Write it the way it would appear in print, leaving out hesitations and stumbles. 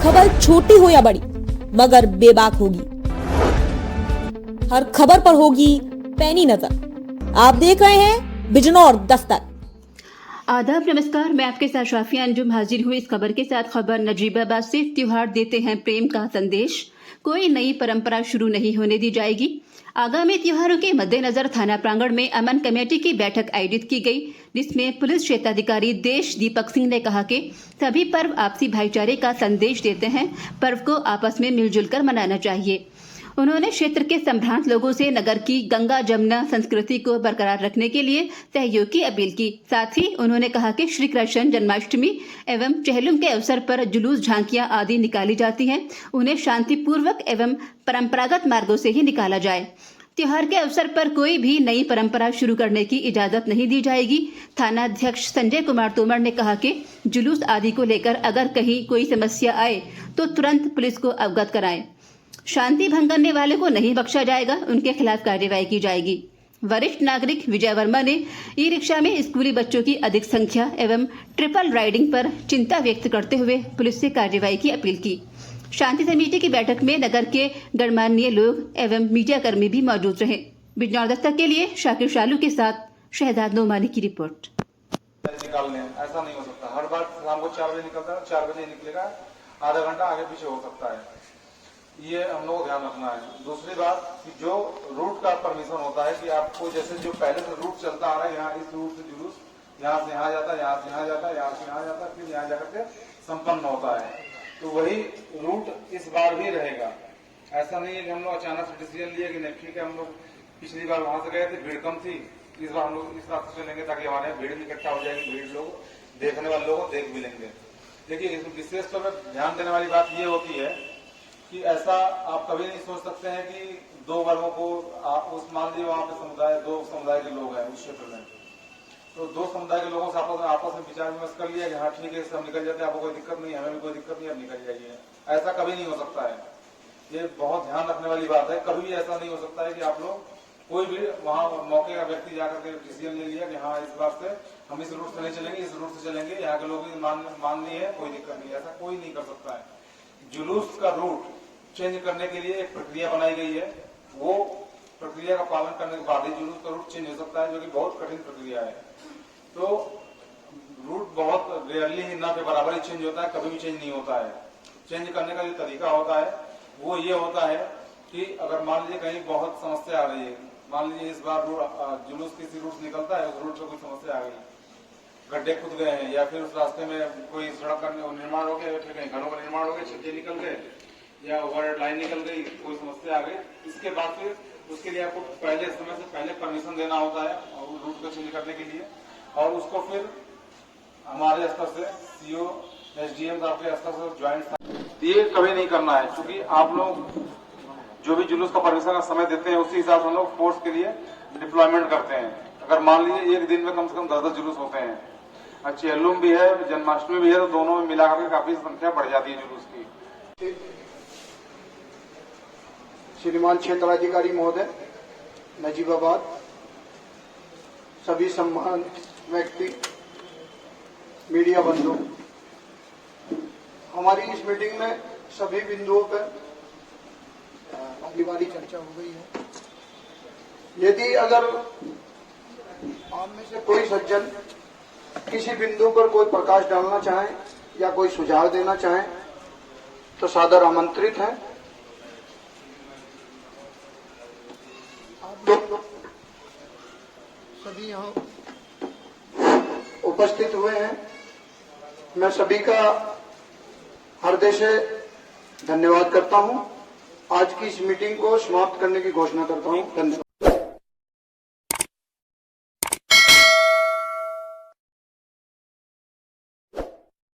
खबर छोटी हो या बड़ी मगर बेबाक होगी। हर खबर पर होगी पैनी नजर। आप देख रहे हैं बिजनौर दस्तक। आदाब, नमस्कार। मैं आपके साथ शाफिया अंजुम हाजिर हुई इस खबर के साथ। खबर नजीबाबाद से। त्योहार देते हैं प्रेम का संदेश, कोई नई परंपरा शुरू नहीं होने दी जाएगी। आगामी त्योहारों के मद्देनजर थाना प्रांगण में अमन कमेटी की बैठक आयोजित की गई, जिसमें पुलिस क्षेत्राधिकारी देश दीपक सिंह ने कहा कि सभी पर्व आपसी भाईचारे का संदेश देते हैं, पर्व को आपस में मिलजुल कर मनाना चाहिए। उन्होंने क्षेत्र के संभ्रांत लोगों से नगर की गंगा जमुना संस्कृति को बरकरार रखने के लिए सहयोग की अपील की। साथ ही उन्होंने कहा कि श्री कृष्ण जन्माष्टमी एवं चेहलुम के अवसर पर जुलूस, झांकियां आदि निकाली जाती हैं, उन्हें शांतिपूर्वक एवं परंपरागत मार्गों से ही निकाला जाए। त्योहार के अवसर पर कोई भी नई परंपरा शुरू करने की इजाजत नहीं दी जाएगी। थाना अध्यक्ष संजय कुमार तोमर ने कहा कि जुलूस आदि को लेकर अगर कहीं कोई समस्या आए तो तुरंत पुलिस को अवगत कराएं। शांति भंग करने वाले को नहीं बख्शा जाएगा, उनके खिलाफ कार्यवाही की जाएगी। वरिष्ठ नागरिक विजय वर्मा ने ई रिक्शा में स्कूली बच्चों की अधिक संख्या एवं ट्रिपल राइडिंग पर चिंता व्यक्त करते हुए पुलिस से कार्यवाही की अपील की। शांति समिति की बैठक में नगर के गणमान्य लोग एवं मीडिया कर्मी भी मौजूद रहे। बिजनौर दस्तक के लिए शाकिर शालू के साथ शहजाद नोमानी की रिपोर्ट। निकालने ऐसा नहीं हो सकता। हर बार शाम को 4 बजे निकलता है, 4 बजे निकलेगा, आधा घंटा आगे पीछे हो सकता है। ये हम लोग को ध्यान रखना है। दूसरी बात कि जो रूट का परमिशन होता है कि आपको जैसे जो पहले से रूट चलता आ रहा है, यहाँ इस रूट से जुलूस यहाँ से यहाँ जाता है, यहाँ से यहाँ जाता है, यहाँ से यहाँ जाता है, फिर यहाँ जाकर के संपन्न होता है, तो वही रूट इस बार भी रहेगा। ऐसा नहीं है कि हम लोग अचानक से डिसीजन लिए कि नहीं ठीक है, हम लोग पिछली बार वहां से गए थे, भीड़ कम थी, इस बार हम लोग इस रास्ते चलेंगे ताकि हमारे यहाँ भीड़ इकट्ठा हो जाएगी, भीड़ लोग देखने वाले लोग देख भी लेंगे। देखिए, इसमें विशेष तौर पर ध्यान देने वाली बात ये होती है कि ऐसा आप कभी नहीं सोच सकते हैं कि दो वर्गों को आप उस मान लीजिए वहां पे समुदाय, दो समुदाय के लोग हैं उस क्षेत्र में, तो दो समुदाय के लोगों से आपस में विचार विमर्श कर लिया कि हाँ ठीक है, इससे हम निकल जाते हैं, आपको कोई दिक्कत नहीं, हमें भी कोई दिक्कत नहीं, आप निकल जाइए। ऐसा कभी नहीं हो सकता है। ये बहुत ध्यान रखने वाली बात है। कभी भी ऐसा नहीं हो सकता है कि आप लोग कोई भी वहां मौके का व्यक्ति जाकर के डिसीजन ले लिया कि हाँ इस बात से हम इस रूट से नहीं चलेंगे, इस रूट से चलेंगे, यहाँ के लोग मान लिए है, कोई दिक्कत नहीं। ऐसा कोई नहीं कर सकता है। जुलूस का रूट चेंज करने के लिए एक प्रक्रिया बनाई गई है, वो प्रक्रिया का पालन करने के बाद ही जुलूस का रूट चेंज हो सकता है, जो कि बहुत कठिन प्रक्रिया है। तो रूट बहुत रेयरली ही ना के बराबर ही चेंज होता है, कभी भी चेंज नहीं होता है। चेंज करने का जो तरीका होता है वो ये होता है कि अगर मान लीजिए कहीं बहुत समस्या आ रही है, मान लीजिए इस बार जुलूस किसी रूट से निकलता है, उस रूट पे कोई समस्या आ गई, गड्ढे खुद गए हैं, या फिर उस रास्ते में कोई सड़क का निर्माण हो गया, या फिर कहीं घरों का निर्माण हो गया, छज्जे निकल गए या ओवर लाइन निकल गई, कोई समस्या आ गई, इसके बाद फिर उसके लिए आपको पहले समय से पहले परमिशन देना होता है और रूट को चेंज करने के लिए, और उसको फिर हमारे स्तर से सीओ एसडीएम आपके स्तर से ज्वाइंट, ये कभी नहीं करना है, क्योंकि आप लोग जो भी जुलूस का परमिशन का समय देते हैं उसी हिसाब से हम लोग फोर्स के लिए डिप्लॉयमेंट करते हैं। अगर मान लीजिए एक दिन में कम से कम 10-10 जुलूस होते हैं, चेहलुम भी है, जन्माष्टमी भी है, तो दोनों में मिलाकर के काफी संख्या बढ़ जाती है जुलूस की। श्रीमान क्षेत्राधिकारी महोदय, नजीबाबाद, सभी सम्मानित व्यक्ति, मीडिया बंधु, हमारी इस मीटिंग में सभी बिंदुओं पर पहली बारी चर्चा हो गई है। यदि अगर आप में से कोई सज्जन किसी बिंदु पर कोई प्रकाश डालना चाहे या कोई सुझाव देना चाहे तो सादर आमंत्रित है। आप लोग सभी यहाँ उपस्थित हुए हैं, मैं सभी का हृदय से धन्यवाद करता हूं। आज की इस मीटिंग को समाप्त करने की घोषणा करता हूं। धन्यवाद।